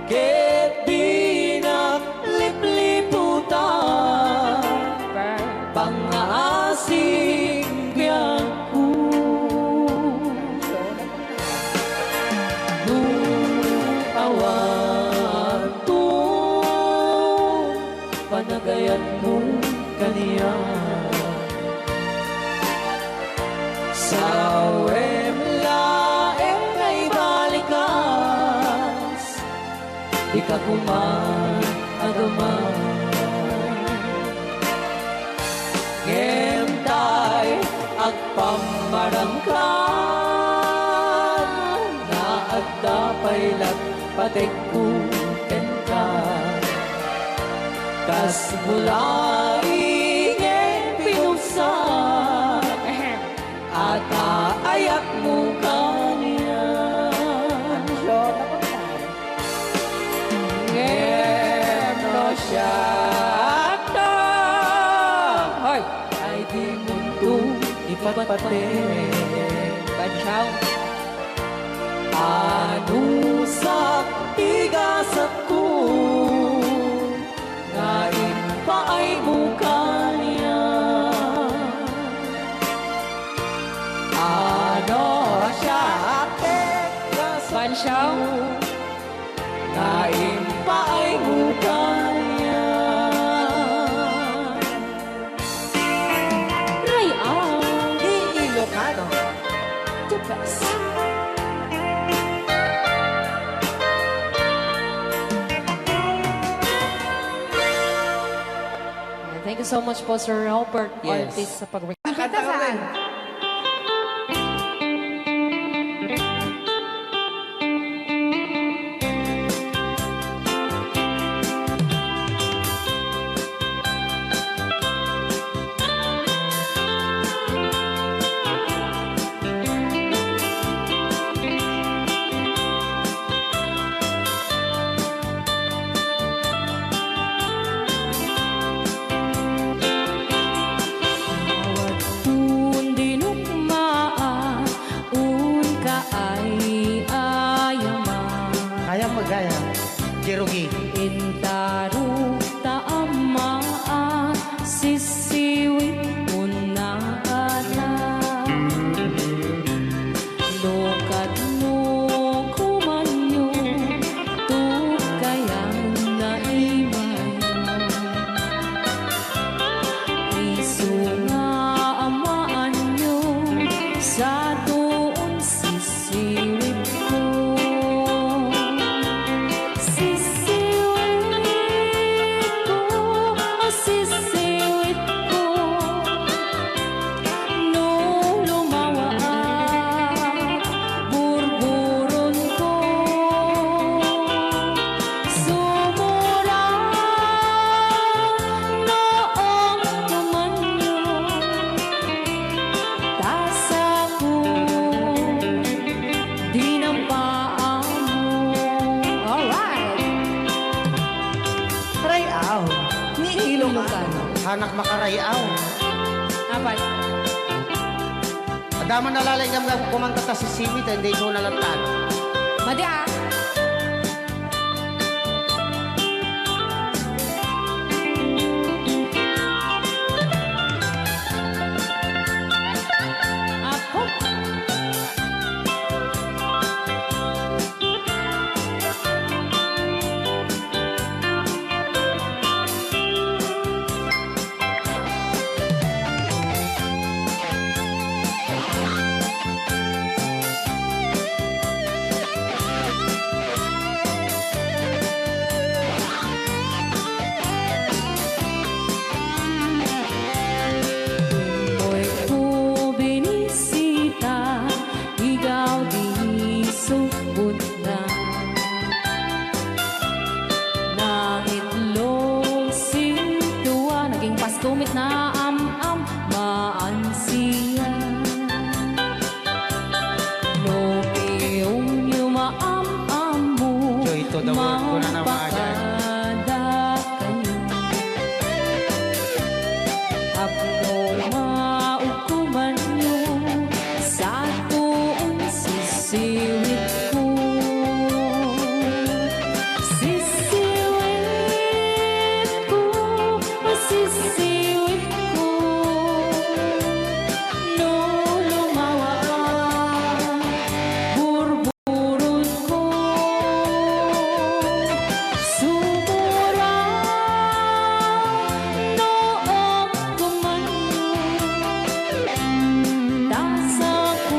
ket di naglipliputan pangaasim biyak ko nung awan to panagayan mo kaniya sawem laeng ay balikas di ka kuman agaman ngemtay agpamarangkan na agda paylat patekkuken ka Kas bulaing pinuksan at aayak mo kanya. Ngeno siya na hoy ay di muntong ipatpating Bansyaw Ano sa igasat ko Ngayon pa ay buka niya Ano siya ating gasat Bansyaw. Ngayon pa ay buka niya Ray Al. Ni Ilocano. The best. Thank you so much po, Sir Robert Yes. Ortiz, sa pag-request. Kanta ka rin. Bawat tun dinugmaan, un ka ay ayaman. Kaya magaya. Jerogi. Intaro taamaan, sisiwit mo na alam. Lokat mo kumanyo, tukayan na imayan. Isu nga amaan nyo, sa doon sisiwit ko. Sisiwit ko, sisiwit ko. No lumawa burburon ko. Sumura noong kumanyo. Tasa ko, di ng paa mo. Alright! Rayaw. Ni Ilocano. Hanak makarayaw. Apat. Adaman nalalay nga kumanta ta si Simi, hindi ko nalatan. Madi ah! Apo. Mo'y ko binisita, ikaw di subot na. Nang itlog sintuwa, naging pastumit na am-am, maansiya. No iyong yumaam-am mo, Joy to the world ko na naman, Ajan. mapakada kayo. Apno maukuman nyo, sa tuon sisiwit ko. Sisiwit ko, sisiwit ko. No lumawa burburon ko. Sumura noong kumanyo. Tasa ko.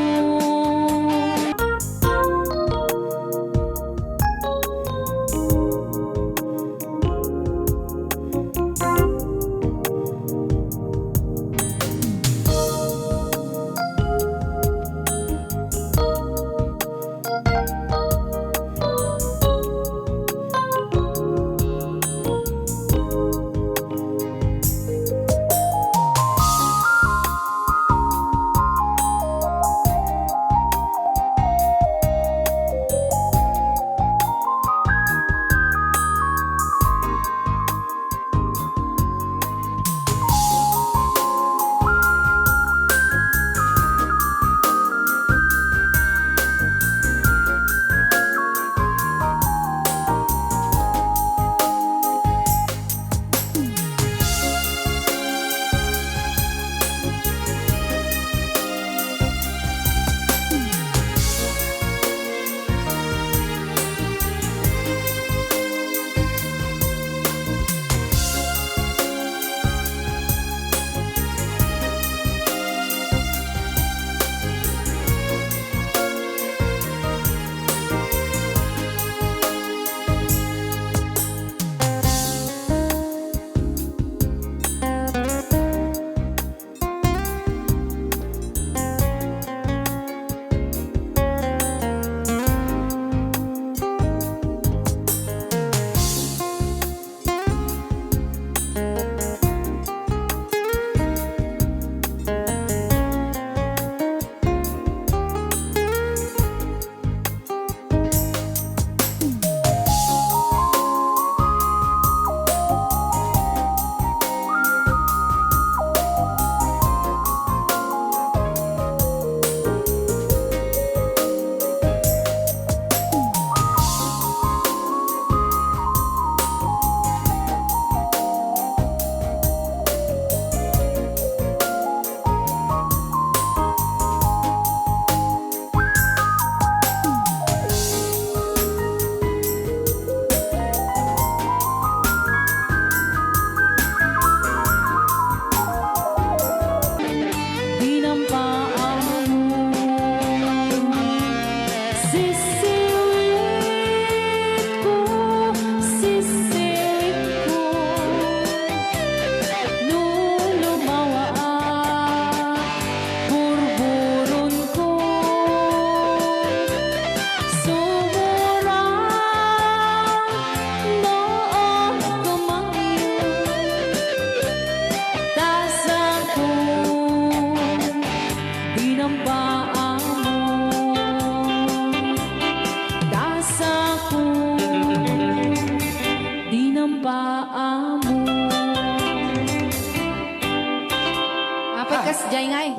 Jay ngay.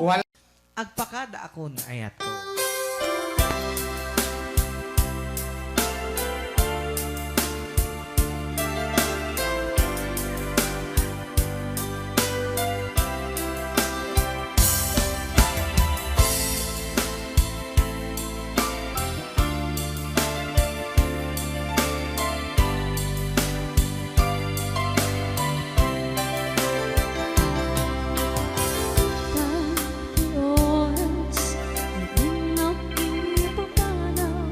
Agpakada akon ayat ko. Oras, hindi na pinapapanaw.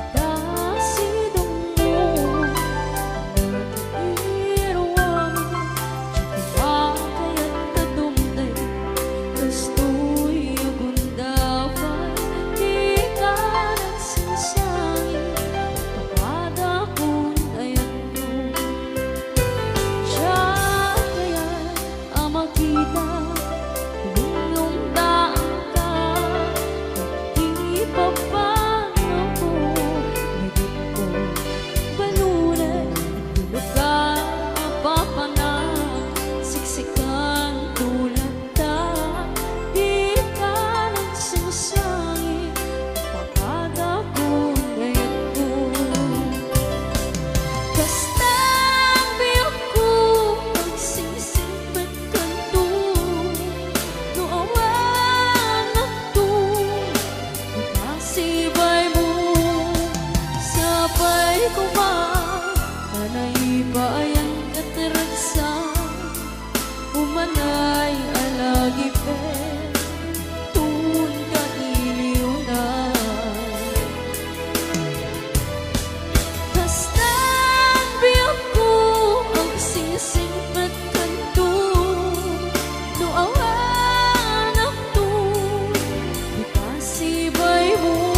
Itasidong mo, nag-iirwa mo. Kaya't tatumday, gusto'y agundaway. Di ka nagsinasangin, pakada kong ayan mo. Siya kaya't ang makita. Lumdaan ka, di pa paano ko naging ko balunan, lugar papanang siksikan tulad ta, di ka nagsinasangin, pakada ko ngayon ko. Kastang biyok ko, pagsisimbat kanto. No awan ako, nakasibay mo. Sabay ko ba, kanay bayan kataragsan. Umanay alagi pe, tun ka iliw na. Kastan biyok ko, ang singsimpat kanto. No awan ako, ikasibay mo.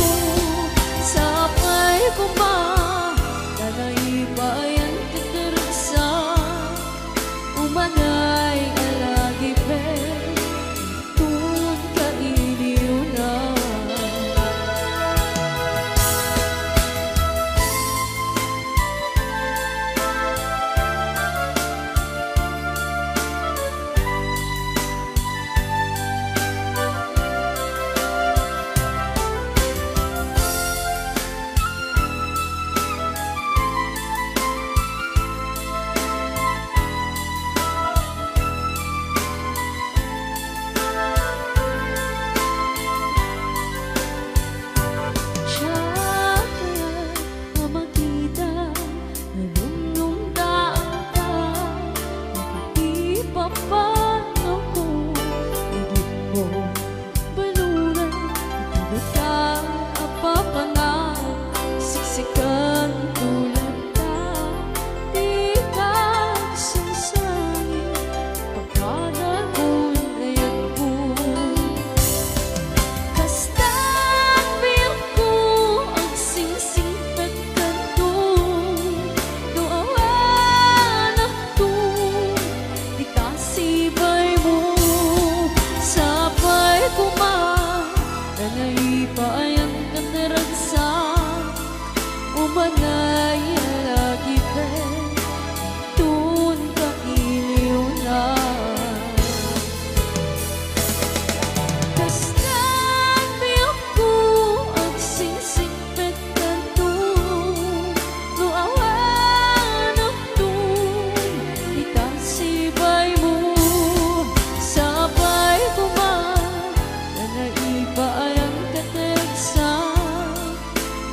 Sabay ko ba, kanay bayan kataragsan. Umanay alagi pe, tun ka iliw na. Siya kaya't ang makita, nalulungdaan ka. Nakikipapano ko, naging mo balunan. Tulad ka, apapangan, siksikan tulad ka. Di ka sasangin, pagkada ko'y ngayon ko. Kastan biyok ko, ang singsimpat kanto. No awan ako, di kasibay mo. Sabay ko man, nanay bayan kataragsan. Umanay alagi pe, tun ka iliw na. Kastan biyok ko, ang singsimpat kanto. No awan ako, ikasibay mo. Sabay ko man, nanaiba ang kataragsan.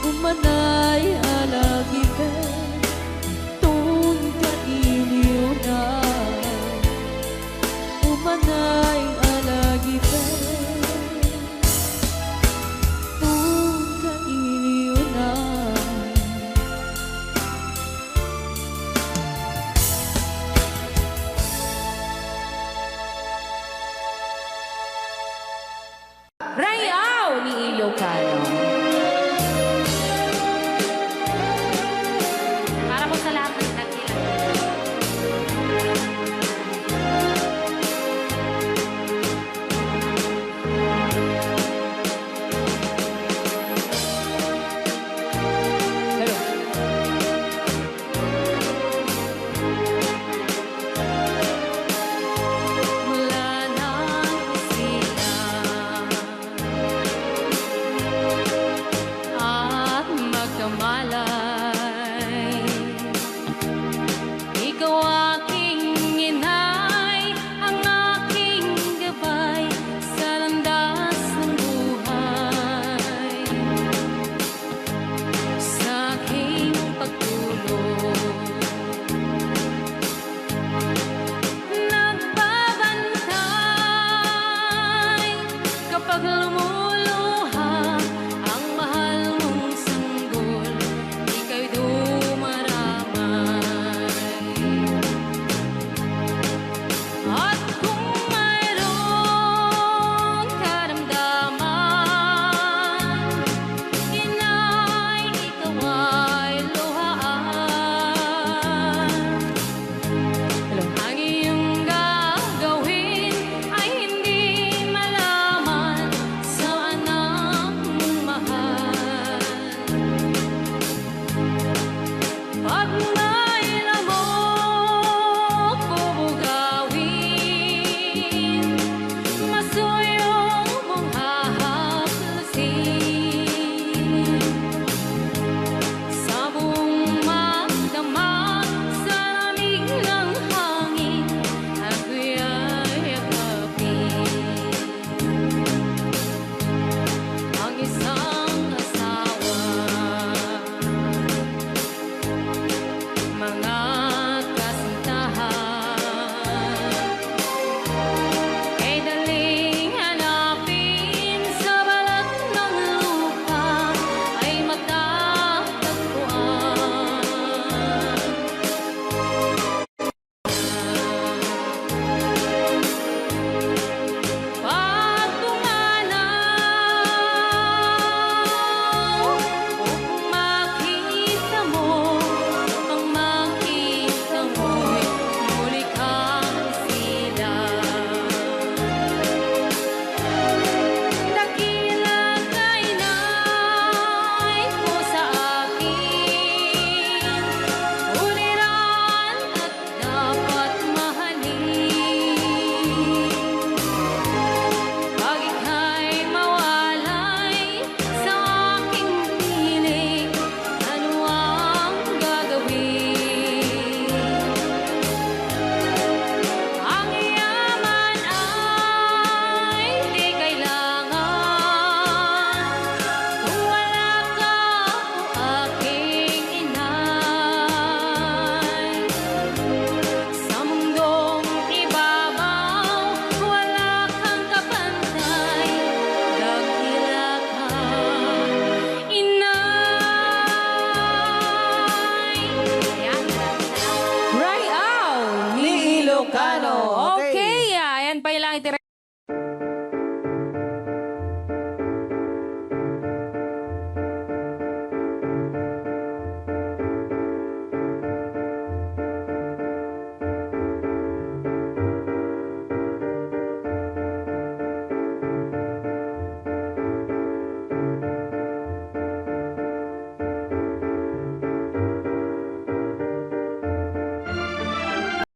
Umanay alagi pe, tun ka iliw na. Umanay alagi pe, tun ka iliw na. Rayaw ni Ilocano.